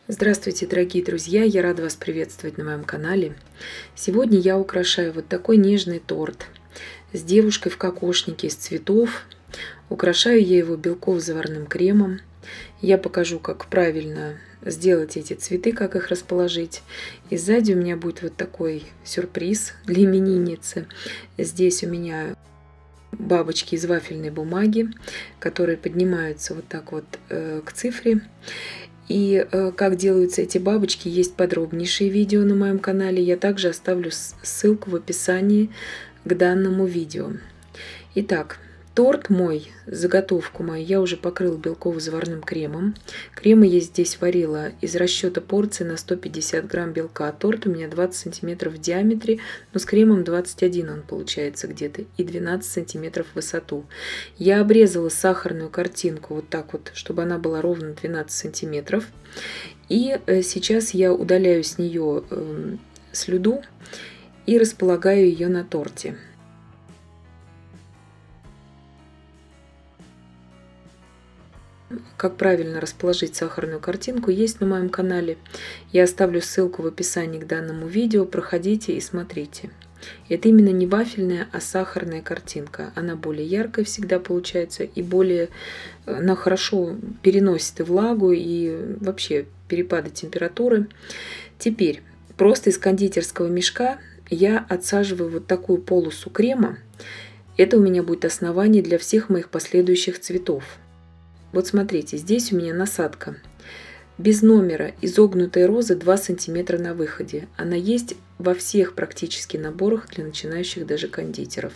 Здравствуйте, дорогие друзья! Я рада вас приветствовать на моем канале. Сегодня я украшаю вот такой нежный торт с девушкой в кокошнике из цветов. Украшаю я его белково-заварным кремом. Я покажу, как правильно сделать эти цветы, как их расположить. И сзади у меня будет вот такой сюрприз для именинницы. Здесь у меня бабочки из вафельной бумаги, которые поднимаются вот так вот к цифре. И как делаются эти бабочки, есть подробнейшие видео на моем канале. Я также оставлю ссылку в описании к данному видео. Итак, торт мой, заготовку мою, я уже покрыла белково-заварным кремом. Крема я здесь варила из расчета порции на 150 грамм белка. Торт у меня 20 сантиметров в диаметре, но с кремом 21 он получается где-то, и 12 сантиметров в высоту. Я обрезала сахарную картинку вот так вот, чтобы она была ровно 12 сантиметров. И сейчас я удаляю с нее слюду и располагаю ее на торте. Как правильно расположить сахарную картинку, есть на моем канале. Я оставлю ссылку в описании к данному видео. Проходите и смотрите. Это именно не вафельная, а сахарная картинка. Она более яркая всегда получается, и более она хорошо переносит и влагу, и вообще перепады температуры. Теперь просто из кондитерского мешка я отсаживаю вот такую полосу крема. Это у меня будет основание для всех моих последующих цветов. Вот смотрите, здесь у меня насадка без номера, изогнутая роза 2 сантиметра на выходе. Она есть во всех практически наборах для начинающих даже кондитеров.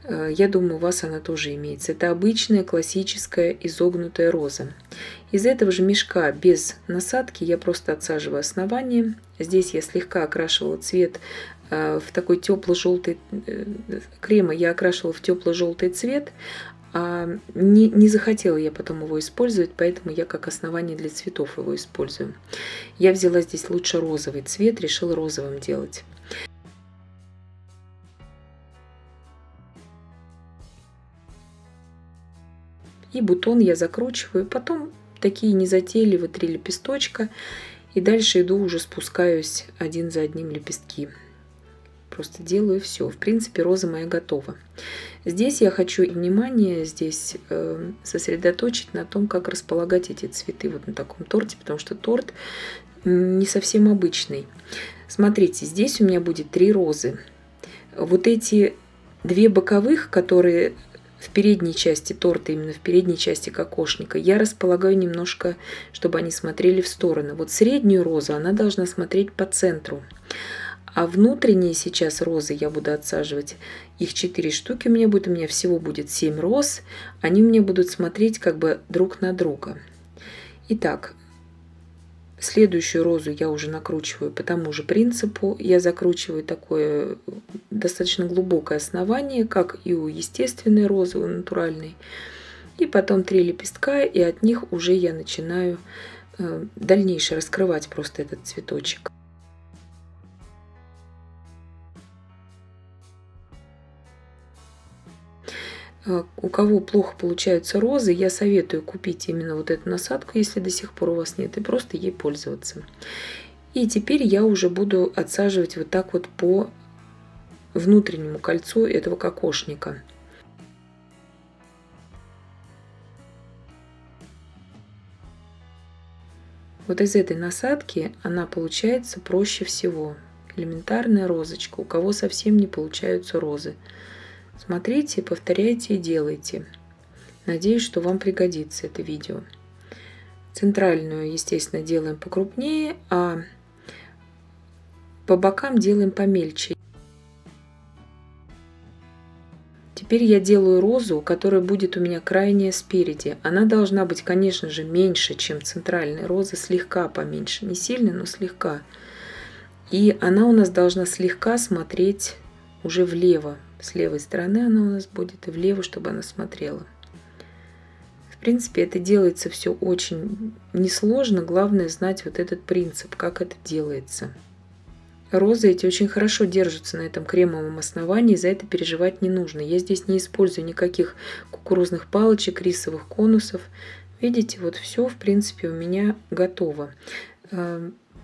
Я думаю, у вас она тоже имеется. Это обычная классическая изогнутая роза. Из этого же мешка без насадки я просто отсаживаю основание. Здесь я слегка окрашивала цвет в такой тепло-желтый, крема я окрашивала в тепло-желтый цвет. Не захотела я потом его использовать, поэтому я как основание для цветов его использую. Я взяла здесь лучше розовый цвет, решила розовым делать. И бутон я закручиваю, потом такие незатейливые 3 лепесточка, и дальше иду уже спускаюсь один за одним лепестки. Просто делаю все. В принципе, роза моя готова. Здесь я хочу внимание сосредоточить на том, как располагать эти цветы вот на таком торте, потому что торт не совсем обычный. Смотрите, здесь у меня будет 3 розы. Вот эти 2 боковых, которые в передней части торта, именно в передней части кокошника, я располагаю немножко, чтобы они смотрели в стороны. Вот среднюю розу, она должна смотреть по центру. А внутренние сейчас розы я буду отсаживать. Их 4 штуки у меня всего будет 7 роз. Они у меня будут смотреть как бы друг на друга. Итак, следующую розу я уже накручиваю по тому же принципу. Я закручиваю такое достаточно глубокое основание, как и у естественной розы, у натуральной. И потом 3 лепестка, и от них уже я начинаю дальнейшее раскрывать просто этот цветочек. У кого плохо получаются розы, я советую купить именно вот эту насадку, если до сих пор у вас нет, и просто ей пользоваться. И теперь я уже буду отсаживать вот так вот по внутреннему кольцу этого кокошника. Вот из этой насадки она получается проще всего. Элементарная розочка, у кого совсем не получаются розы. Смотрите, повторяйте и делайте. Надеюсь, что вам пригодится это видео. Центральную, естественно, делаем покрупнее, а по бокам делаем помельче. Теперь я делаю розу, которая будет у меня крайняя спереди. Она должна быть, конечно же, меньше, чем центральная роза, слегка поменьше. Не сильно, но слегка. И она у нас должна слегка смотреть уже влево. С левой стороны она у нас будет и влево, чтобы она смотрела. В принципе, это делается все очень несложно. Главное знать вот этот принцип, как это делается. Розы эти очень хорошо держатся на этом кремовом основании, за это переживать не нужно. Я здесь не использую никаких кукурузных палочек, рисовых конусов. Видите, вот все, в принципе, у меня готово.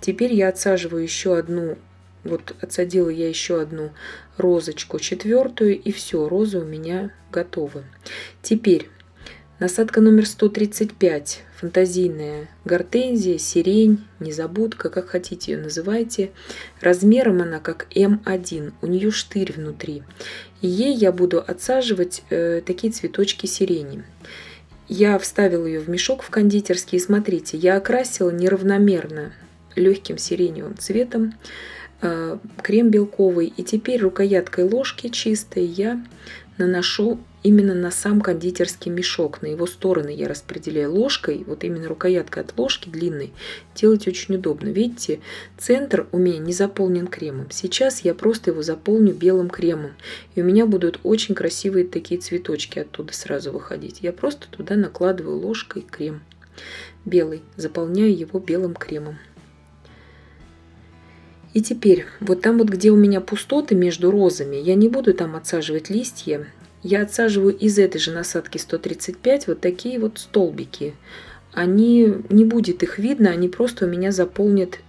Теперь я отсаживаю еще одну, вот отсадила я еще одну розочку, четвертую, и все, розы у меня готовы. Теперь насадка номер 135, фантазийная гортензия, сирень, незабудка, как хотите ее называйте. Размером она как М1, у нее штырь внутри. И ей я буду отсаживать такие цветочки сирени. Я вставила ее в мешок в кондитерский. Смотрите, я окрасила неравномерно легким сиреневым цветом крем белковый. И теперь рукояткой ложки чистой я наношу именно на сам кондитерский мешок. На его стороны я распределяю ложкой. Вот именно рукояткой от ложки длинной делать очень удобно. Видите, центр у меня не заполнен кремом. Сейчас я просто его заполню белым кремом. И у меня будут очень красивые такие цветочки оттуда сразу выходить. Я просто туда накладываю ложкой крем белый. Заполняю его белым кремом. И теперь, вот там вот, где у меня пустоты между розами, я не буду там отсаживать листья. Я отсаживаю из этой же насадки 135 вот такие вот столбики. Они, не будет их видно, они просто у меня заполнят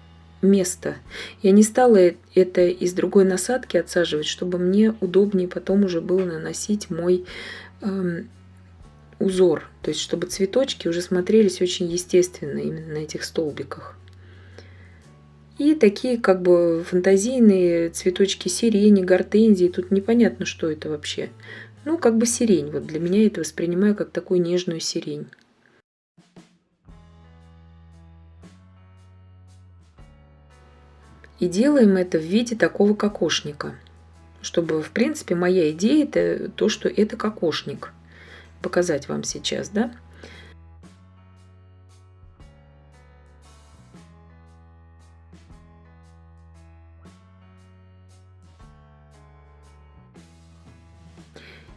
место. Я не стала это из другой насадки отсаживать, чтобы мне удобнее потом уже было наносить мой узор. То есть, чтобы цветочки уже смотрелись очень естественно именно на этих столбиках. И такие как бы фантазийные цветочки сирени, гортензии. Тут непонятно, что это вообще. Ну, как бы сирень. Вот для меня это воспринимаю как такую нежную сирень. И делаем это в виде такого кокошника. Чтобы, в принципе, моя идея это то, что это кокошник. Показать вам сейчас, да?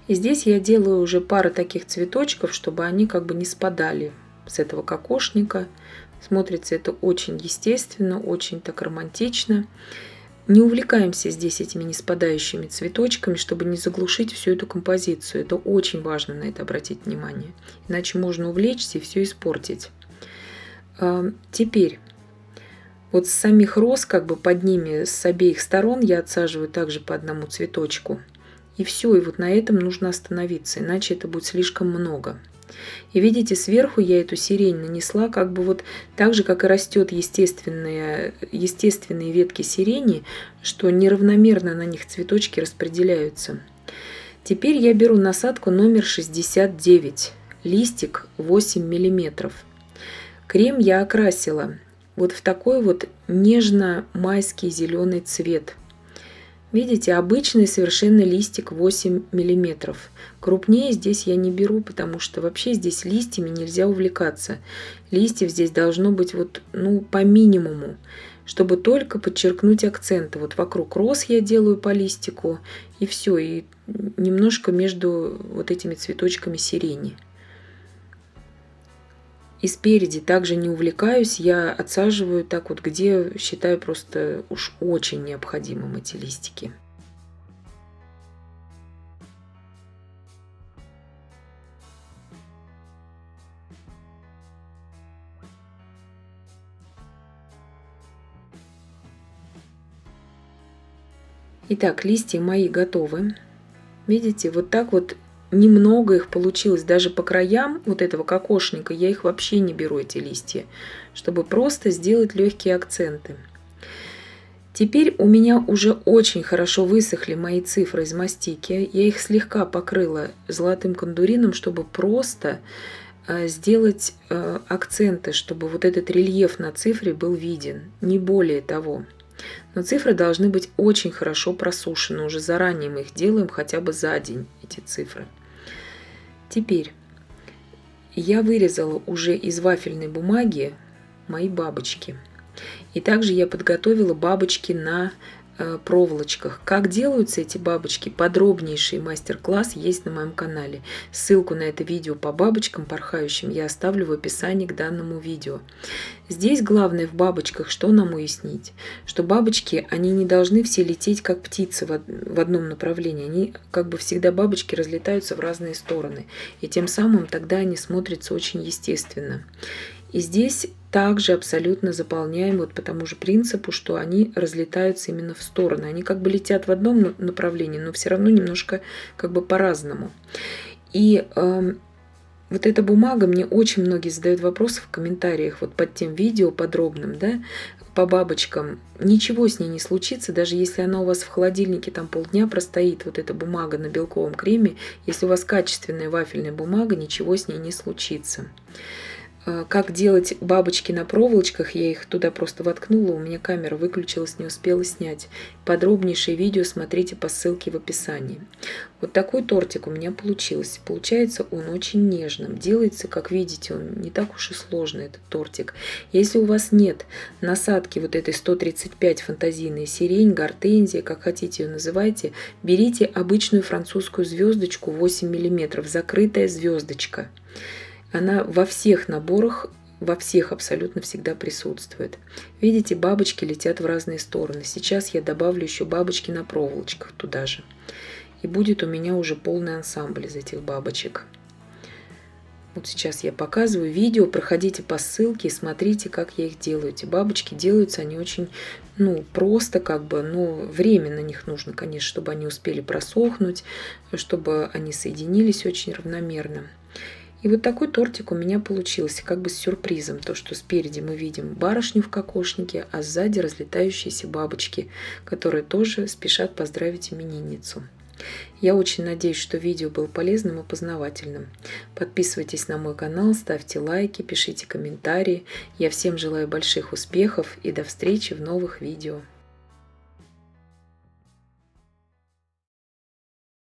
И здесь я делаю уже пару таких цветочков, чтобы они как бы не спадали с этого кокошника. Смотрится это очень естественно, очень так романтично. Не увлекаемся здесь этими не спадающими цветочками, чтобы не заглушить всю эту композицию. Это очень важно на это обратить внимание. Иначе можно увлечься и все испортить. Теперь вот с самих роз, как бы под ними с обеих сторон я отсаживаю также по одному цветочку. И все, и вот на этом нужно остановиться, иначе это будет слишком много. И видите, сверху я эту сирень нанесла как бы вот так же, как и растет естественные ветки сирени, что неравномерно на них цветочки распределяются. Теперь я беру насадку номер 69, листик 8 мм. Крем я окрасила вот в такой вот нежно-майский зеленый цвет. Видите, обычный совершенно листик 8 мм. Крупнее здесь я не беру, потому что вообще здесь листьями нельзя увлекаться. Листьев здесь должно быть вот, ну, по минимуму, чтобы только подчеркнуть акценты. Вот вокруг роз я делаю по листику, и все, и немножко между вот этими цветочками сирени. И спереди также не увлекаюсь, я отсаживаю так вот, где считаю просто уж очень необходимым эти листики. Итак, листья мои готовы. Видите, вот так вот немного их получилось. Даже по краям вот этого кокошника я их вообще не беру, эти листья, чтобы просто сделать легкие акценты. Теперь у меня уже очень хорошо высохли мои цифры из мастики. Я их слегка покрыла золотым кондурином, чтобы просто сделать акценты, чтобы вот этот рельеф на цифре был виден, не более того. Но цифры должны быть очень хорошо просушены. Уже заранее мы их делаем хотя бы за день, эти цифры. Теперь я вырезала уже из вафельной бумаги мои бабочки. И также я подготовила бабочки на проволочках. Как делаются эти бабочки, подробнейший мастер-класс есть на моем канале. Ссылку на это видео по бабочкам порхающим я оставлю в описании к данному видео. Здесь главное в бабочках что нам уяснить? Что бабочки, они не должны все лететь как птицы в одном направлении. Они, как бы всегда, бабочки разлетаются в разные стороны. И тем самым тогда они смотрятся очень естественно. И здесь также абсолютно заполняем вот по тому же принципу, что они разлетаются именно в стороны. Они как бы летят в одном направлении, но все равно немножко как бы по-разному. И вот эта бумага, мне очень многие задают вопросы в комментариях вот под тем видео подробным, да, по бабочкам. Ничего с ней не случится, даже если она у вас в холодильнике там полдня простоит, вот эта бумага на белковом креме, если у вас качественная вафельная бумага, ничего с ней не случится. Как делать бабочки на проволочках, я их туда просто воткнула, у меня камера выключилась, не успела снять. Подробнейшее видео смотрите по ссылке в описании. Вот такой тортик у меня получился. Получается он очень нежным. Делается, как видите, он не так уж и сложный, этот тортик. Если у вас нет насадки вот этой 135 фантазийной сирень, гортензия, как хотите ее называйте, берите обычную французскую звездочку 8 мм, закрытая звездочка. Она во всех наборах, во всех абсолютно всегда присутствует. Видите, бабочки летят в разные стороны. Сейчас я добавлю еще бабочки на проволочках туда же. И будет у меня уже полный ансамбль из этих бабочек. Вот сейчас я показываю видео, проходите по ссылке и смотрите, как я их делаю. Эти бабочки делаются, они очень, просто как бы, время на них нужно, конечно, чтобы они успели просохнуть, чтобы они соединились очень равномерно. И вот такой тортик у меня получился, как бы с сюрпризом. То, что спереди мы видим барышню в кокошнике, а сзади разлетающиеся бабочки, которые тоже спешат поздравить именинницу. Я очень надеюсь, что видео было полезным и познавательным. Подписывайтесь на мой канал, ставьте лайки, пишите комментарии. Я всем желаю больших успехов и до встречи в новых видео.